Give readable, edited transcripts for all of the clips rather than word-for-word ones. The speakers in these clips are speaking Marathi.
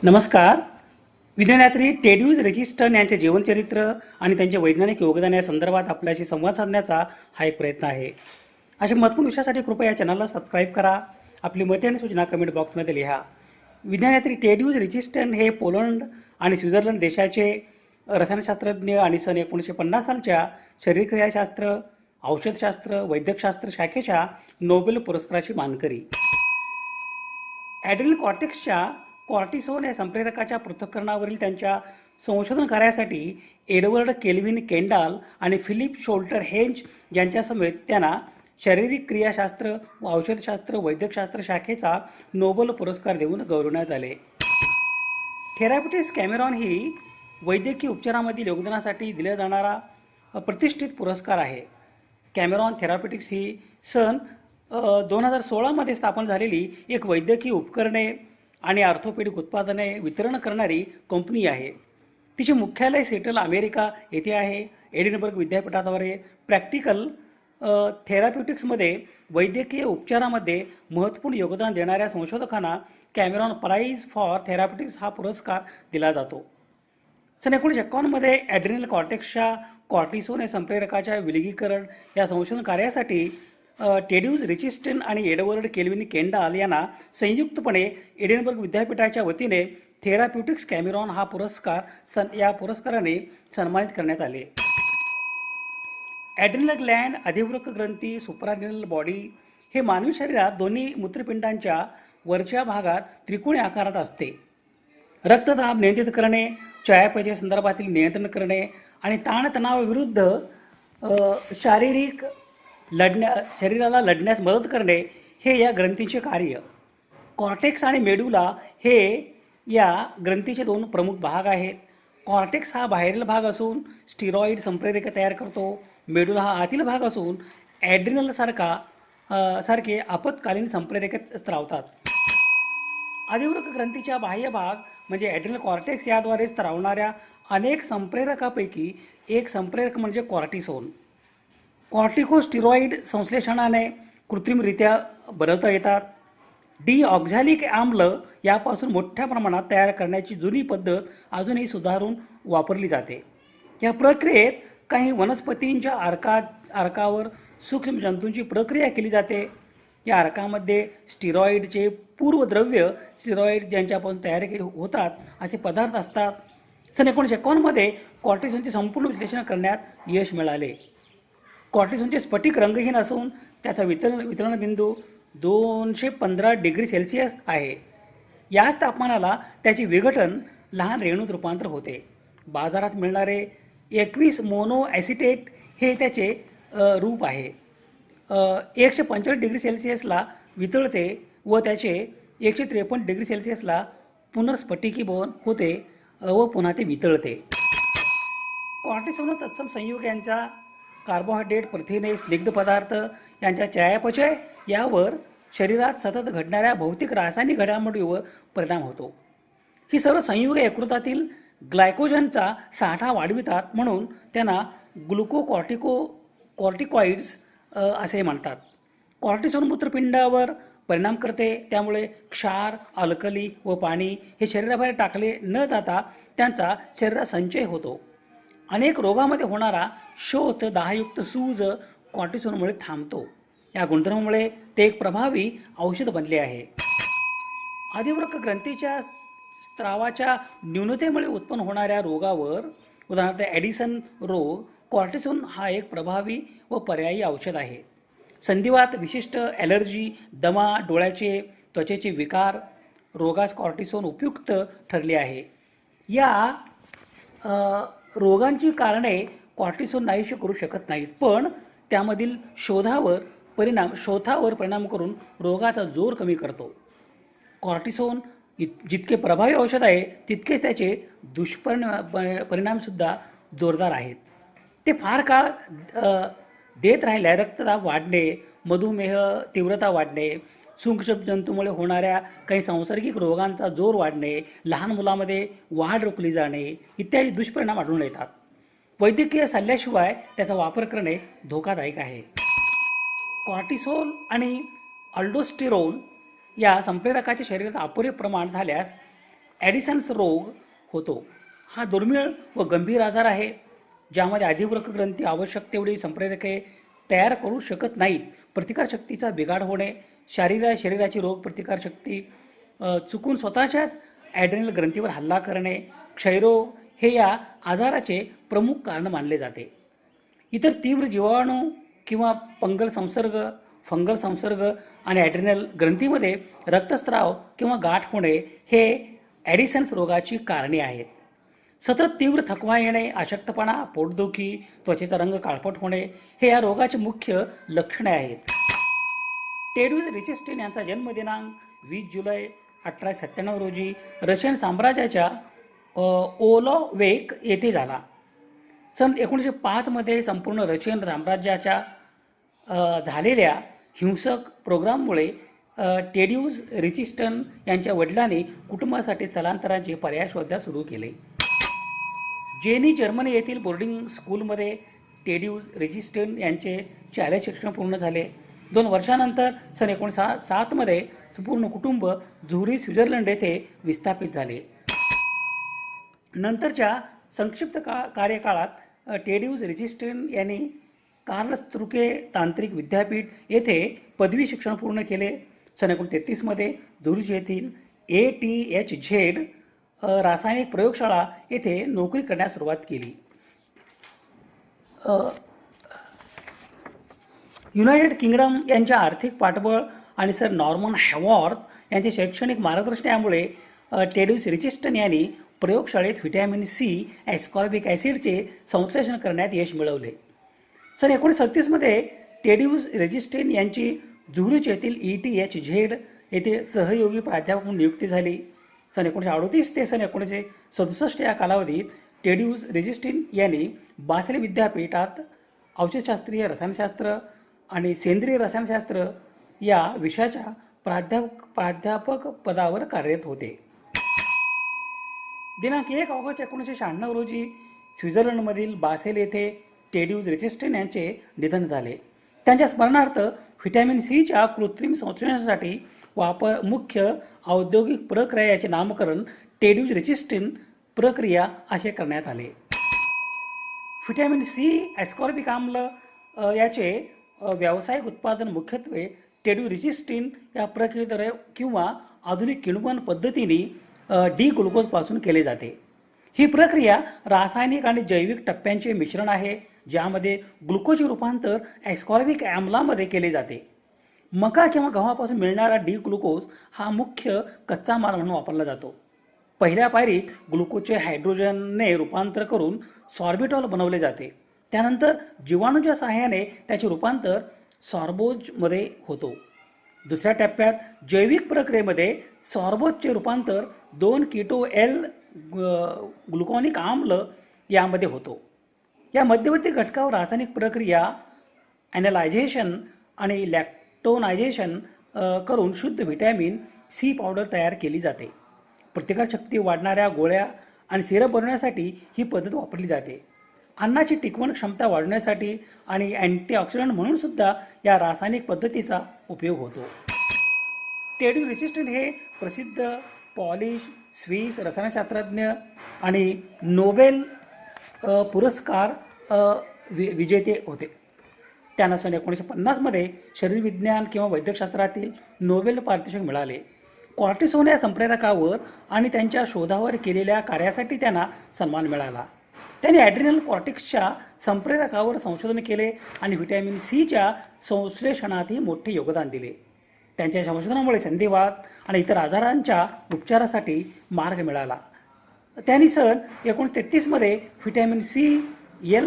नमस्कार. विज्ञानयात्री टेड्यूज रेजिस्टन यांचे जीवनचरित्र आणि त्यांचे वैज्ञानिक योगदान या संदर्भात आपल्याशी संवाद साधण्याचा हा एक प्रयत्न आहे. अशा महत्त्वपूर्ण विषयासाठी कृपया या चॅनलला सबस्क्राईब करा. आपली मते आणि सूचना कमेंट बॉक्समध्ये लिहा. विज्ञानयात्री टेड्यूज रेजिस्टन हे पोलंड आणि स्वित्झर्लंड देशाचे रसायनशास्त्रज्ञ आणि सन 1950 सालच्या शरीरक्रियाशास्त्र, औषधशास्त्र, वैद्यकशास्त्र शाखेच्या नोबेल पुरस्काराची मानकरी. ॲड्रिनल कॉर्टेक्सच्या कॉर्टिसोन या संप्रेरकाच्या पृथक्करणावरील त्यांच्या संशोधन कार्यासाठी एडवर्ड केल्विन केंडाल आणि फिलिप शोल्टर हेंच यांच्यासमवेत त्यांना शारीरिक क्रियाशास्त्र, औषधशास्त्र, वैद्यकशास्त्र शाखेचा नोबेल पुरस्कार देऊन गौरवण्यात आले. थेराप्युटिक्स कॅमेरॉन ही वैद्यकीय उपचारामधील योगदानासाठी दिला जाणारा प्रतिष्ठित पुरस्कार आहे. कॅमेरॉन थेराप्युटिक्स ही सन 2016 स्थापन झालेली एक वैद्यकीय उपकरणे आणि ऑर्थोपेडिक उत्पादने वितरण करणारी कंपनी आहे. तिचे मुख्यालय सेटल अमेरिका येथे आहे. एडिनबर्ग विद्यापीठाद्वारे प्रॅक्टिकल थेराप्युटिक्समध्ये वैद्यकीय उपचारामध्ये महत्त्वपूर्ण योगदान देणाऱ्या संशोधकांना कॅमेरॉन प्राईज फॉर थेराप्युटिक्स हा पुरस्कार दिला जातो. सन 1951 ॲड्रिनल कॉर्टेक्सच्या कॉर्टिसोन या संप्रेरकाच्या विलगीकरण या संशोधन कार्यासाठी टेड्यूज रेजिस्टन आणि एडवर्ड केल्विन केंडाल यांना संयुक्तपणे एडिनबर्ग विद्यापीठाच्या वतीने थेराप्युटिक्स कॅमेरॉन हा पुरस्कार या पुरस्काराने सन्मानित करण्यात आले. ॲड्रिनल ग्लँड, अधिवृक्क ग्रंथी, सुप्राड्रिनल बॉडी हे मानवी शरीरात दोन्ही मूत्रपिंडांच्या वरच्या भागात त्रिकोणी आकारात असते. रक्तदाब नियंत्रित करणे, चयापचय संदर्भातील नियंत्रण करणे आणि ताणतणावाविरुद्ध शरीराला लढण्यास मदत करणे हे या ग्रंथीचे कार्य. कॉर्टेक्स आणि मेडुला हे या ग्रंथीचे दोन प्रमुख भाग आहेत. कॉर्टेक्स हा बाहेरील भाग असून स्टिरॉइड संप्रेरके तयार करतो. मेडुला हा आतील भाग असून ॲड्रिनल सारखे आपत्कालीन संप्रेरके स्त्रावतात. अधिवृक्क ग्रंथीच्या बाह्य भाग म्हणजे ॲड्रिनल कॉर्टेक्स याद्वारे स्त्रावणाऱ्या अनेक संप्रेरकापैकी एक संप्रेरक म्हणजे कॉर्टिसोन. कॉर्टिकोस्टिरॉइड संश्लेषणाने कृत्रिमरित्या बनवता येतात. डिऑक्झॅलिक आम्ल यापासून मोठ्या प्रमाणात तयार करण्याची जुनी पद्धत अजूनही सुधारून वापरली जाते. या प्रक्रियेत काही वनस्पतींच्या अर्कावर सूक्ष्म जंतूंची प्रक्रिया केली जाते. या अर्कामध्ये स्टिरॉइडचे पूर्वद्रव्य, स्टिरॉइड ज्यांच्यापासून तयार केले होतात असे पदार्थ असतात. सन 1951 कॉर्टिसोनचे संपूर्ण विश्लेषण करण्यात यश मिळाले. कॉर्टिसोनचे स्फटिक रंगहीन असून त्याचा वितरण बिंदू 215 डिग्री सेल्सिअस आहे. याच तापमानाला त्याचे विघटन लहान रेणूत रूपांतर होते. बाजारात मिळणारे 21 मोनो ॲसिटेट हे त्याचे रूप आहे. 145 डिग्री सेल्सिअसला वितळते व त्याचे 153 डिग्री सेल्सिअसला पुनर्स्फटिकीभवन होते व पुन्हा ते वितळते. कॉर्टिसोन तत्सम संयुग यांचा कार्बोहायड्रेट, प्रथिने, स्निग्ध पदार्थ यांच्या चयापचय यावर शरीरात सतत घडणाऱ्या भौतिक रासायनिक घडामोडीवर परिणाम होतो. ही सर्व संयुगे यकृतातील ग्लायकोजनचा साठा वाढवितात, म्हणून त्यांना ग्लुकोकॉर्टिकॉइड्स असे म्हणतात. कॉर्टिसोन मूत्रपिंडावर परिणाम करते, त्यामुळे क्षार, अल्कली व पाणी हे शरीराबाहेर टाकले न जाता त्यांचा शरीरात संचय होतो. अनेक रोगामध्ये होणारा शोथ, दाहयुक्त सूज कॉर्टिसोनमुळे थांबतो. या गुणधर्मामुळे ते एक प्रभावी औषध बनले आहे. अधिवृक्क ग्रंथीच्या स्त्रावाच्या न्यूनतेमुळे उत्पन्न होणाऱ्या रोगावर, उदाहरणार्थ ॲडिसन रोग, कॉर्टिसोन हा एक प्रभावी व पर्यायी औषध आहे. संधिवात, विशिष्ट ॲलर्जी, दमा, डोळ्याचे, त्वचेचे विकार रोगास कॉर्टिसोन उपयुक्त ठरले आहे. या रोगांची कारणे कॉर्टिसोन नाहीशी करू शकत नाहीत, पण त्यामधील शोथावर परिणाम करून रोगाचा जोर कमी करतो. कॉर्टिसोन जितके प्रभावी औषध आहे तितकेच त्याचे दुष्परिणामसुद्धा जोरदार आहेत. ते फार काळ देत राहिल्या रक्तदाब वाढणे, मधुमेह तीव्रता वाढणे, सूक्ष्म जंतूमुळे होणाऱ्या काही सांसर्गिक रोगांचा जोर वाढणे, लहान मुलामध्ये वाढ रोखली जाणे इत्यादी दुष्परिणाम आढळून येतात. वैद्यकीय सल्ल्याशिवाय त्याचा वापर करणे धोकादायक आहे. कॉर्टिसोल आणि अल्डोस्टेरोन या संप्रेरकाच्या शरीरात अपुरे प्रमाण झाल्यास ॲडिसन्स रोग होतो. हा दुर्मिळ व गंभीर आजार आहे, ज्यामध्ये अधिवृक्क ग्रंथी आवश्यक तेवढी संप्रेरके तयार करू शकत नाहीत. प्रतिकारशक्तीचा बिघाड होणे, शरीराची रोगप्रतिकारशक्ती चुकून स्वतःच्याच ॲड्रेनल ग्रंथीवर हल्ला करणे, क्षयरोग हे या आजाराचे प्रमुख कारण मानले जाते. इतर तीव्र जीवाणू किंवा फंगल संसर्ग आणि ॲड्रेनल ग्रंथीमध्ये रक्तस्राव किंवा गाठ होणे हे ॲडिसन्स रोगाची कारणे आहेत. सतत तीव्र थकवा येणे, अशक्तपणा, पोटदुखी, त्वचेचा रंग काळपट होणे हे या रोगाचे मुख्य लक्षणे आहेत. टेड्यूस रिचिस्टिन यांचा जन्मदिनांक 20 जुलै 1897 रोजी रशियन साम्राज्याच्या ओलोवेक येथे झाला. सन 1905 मध्ये संपूर्ण रशियन साम्राज्याच्या झालेल्या हिंसक प्रोग्राममुळे टेड्यूस रिचिस्टन यांच्या वडिलांनी कुटुंबासाठी स्थलांतराचे पर्याय शोधण्यास सुरू केले. जेनी जर्मनी येथील बोर्डिंग स्कूलमध्ये टेड्यूस रिचिस्टन यांचे शालेय शिक्षण पूर्ण झाले. 2 वर्षानंतर सन 1907 मध्ये संपूर्ण कुटुंब झुरिच स्वित्झर्लंड येथे विस्थापित झाले. नंतरच्या संक्षिप्त कार्यकाळात टेड्यूस रिचिस्टन यांनी कार्लस्त्रुके तांत्रिक विद्यापीठ येथे पदवी शिक्षण पूर्ण केले. सन 1933 मध्ये झुरिच येथील ATHZ रासायनिक प्रयोगशाळा येथे नोकरी करण्यास सुरुवात केली. युनायटेड किंगडम यांच्या आर्थिक पाठबळ आणि सर नॉर्मन हॅवॉर्थ यांच्या शैक्षणिक मार्गदर्शनामुळे टेड्यूस रिचिस्टन यांनी प्रयोगशाळेत व्हिटॅमिन C ॲस्कॉर्बिक ॲसिडचे संश्लेषण करण्यात यश मिळवले. सन 1937 मध्ये टेड्यूस रिचिस्टन यांची झुरिच येथील ETHZ येथे सहयोगी प्राध्यापक म्हणून नियुक्ती झाली. सन 1938 ते सन 1967 या कालावधीत टेड्यूस रिचिस्टन यांनी बासेल विद्यापीठात औषधशास्त्रीय रसायनशास्त्र आणि सेंद्रिय रसायनशास्त्र या विषयाच्या प्राध्यापक पदावर कार्यरत होते. दिनांक 1 ऑगस्ट 1996 रोजी स्वित्झर्लंडमधील बासेल येथे टेड्यूस रिचिस्टन यांचे निधन झाले. त्यांच्या स्मरणार्थ व्हिटॅमिन Cच्या कृत्रिम संश्लेषणासाठी मुख्य औद्योगिक प्रक्रिया याचे नामकरण टेड्यूस रिचिस्टन प्रक्रिया असे करण्यात आले. व्हिटॅमिन C ॲस्कॉर्बिक आम्ल याचे व्यावसायिक उत्पादन मुख्यत्वे टेड्यूस रिचिस्टन या प्रक्रियेद्वारे किंवा आधुनिक किण्वन पद्धतीने डी ग्लुकोजपासून केले जाते. ही प्रक्रिया रासायनिक आणि जैविक टप्प्यांचे मिश्रण आहे, ज्यामध्ये ग्लुकोजचे रूपांतर ॲस्कॉर्बिक आम्लामध्ये केले जाते. मका किंवा गव्हापासून मिळणारा डी ग्लुकोज हा मुख्य कच्चा माल म्हणून वापरला जातो. पहिल्या पायरीत ग्लुकोजचे हायड्रोजनने रूपांतर करून सॉर्बिटॉल बनवले जाते. त्यानंतर जीवाणूच्या सहाय्याने त्याचे रूपांतर सॉर्बोजमध्ये होतो. दुसऱ्या टप्प्यात जैविक प्रक्रियेमध्ये सॉर्बोजचे रूपांतर 2 कीटो एल ग्लुकॉनिक आम्ल यामध्ये होतो. या मध्यवर्ती घटकावर रासायनिक प्रक्रिया ॲनालायझेशन आणि लॅक्टोनायझेशन करून शुद्ध व्हिटॅमिन C पावडर तयार केली जाते. प्रतिकारशक्ती वाढणाऱ्या गोळ्या आणि सिरप बनवण्यासाठी ही पद्धत वापरली जाते. अन्नाची टिकवण क्षमता वाढवण्यासाठी आणि अँटीऑक्सिडंट म्हणून सुद्धा या रासायनिक पद्धतीचा उपयोग होतो. टेड्यूस रिचिस्टन हे प्रसिद्ध पॉलिश स्विस रसायनशास्त्रज्ञ आणि नोबेल पुरस्कार विजेते होते. त्यांना सन 1950 मध्ये शरीरविज्ञान किंवा वैद्यकशास्त्रातील नोबेल पारितोषिक मिळाले. कॉर्टिसोन या संप्रेरकावर आणि त्यांच्या शोधावर केलेल्या कार्यासाठी त्यांना सन्मान मिळाला. त्यांनी ॲड्रिनल कॉर्टिक्सच्या संप्रेरकावर संशोधन केले आणि व्हिटॅमिन Cच्या संश्लेषणातही मोठे योगदान दिले. त्यांच्या संशोधनामुळे संधिवात आणि इतर आजारांच्या उपचारासाठी मार्ग मिळाला. त्यांनी सन 1933 मध्ये व्हिटॅमिन C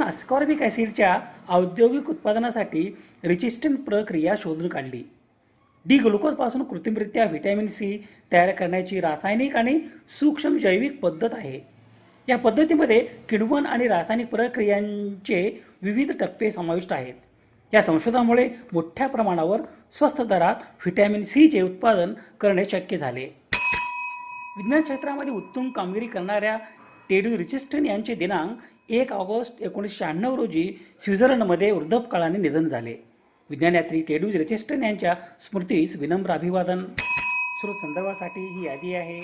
ॲस्कॉर्बिक ॲसिडच्या औद्योगिक उत्पादनासाठी रिचिस्टन प्रक्रिया शोधून काढली. डी ग्लुकोजपासून कृत्रिमरित्या व्हिटॅमिन C तयार करण्याची रासायनिक आणि सूक्ष्म जैविक पद्धत आहे. या पद्धतीमध्ये किण्वन आणि रासायनिक प्रक्रियांचे विविध टप्पे समाविष्ट आहेत. या संशोधनामुळे मोठ्या प्रमाणावर स्वस्त दरात व्हिटॅमिन Cचे उत्पादन करणे शक्य झाले. विज्ञान क्षेत्रामध्ये उत्तम कामगिरी करणाऱ्या टेड्यूस रिचिस्टन यांचे दिनांक 1 ऑगस्ट 1996 रोजी स्वित्झर्लंडमध्ये वृद्धापकाळाने निधन झाले. विज्ञानयात्री टेड्यूस रिचिस्टन यांच्या स्मृतीस विनम्र अभिवादन. स्रोत संदर्भासाठी ही यादी आहे.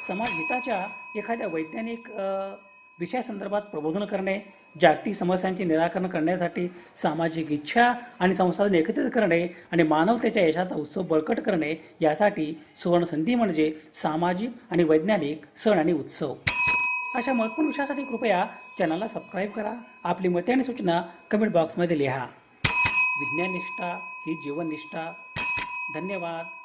समाजहिताच्या एखाद्या वैज्ञानिक विषयासंदर्भात प्रबोधन करणे, जागतिक समस्यांचे निराकरण करण्यासाठी सामाजिक इच्छा आणि संसाधन एकत्रित करणे आणि मानवतेच्या यशाचा उत्सव बळकट करणे यासाठी सुवर्णसंधी म्हणजे सामाजिक आणि वैज्ञानिक सण आणि उत्सव. अशा महत्त्वपूर्ण विषयासाठी कृपया चॅनलला सबस्क्राईब करा. आपली मते आणि सूचना कमेंट बॉक्समध्ये लिहा. विज्ञाननिष्ठा ही जीवननिष्ठा. धन्यवाद.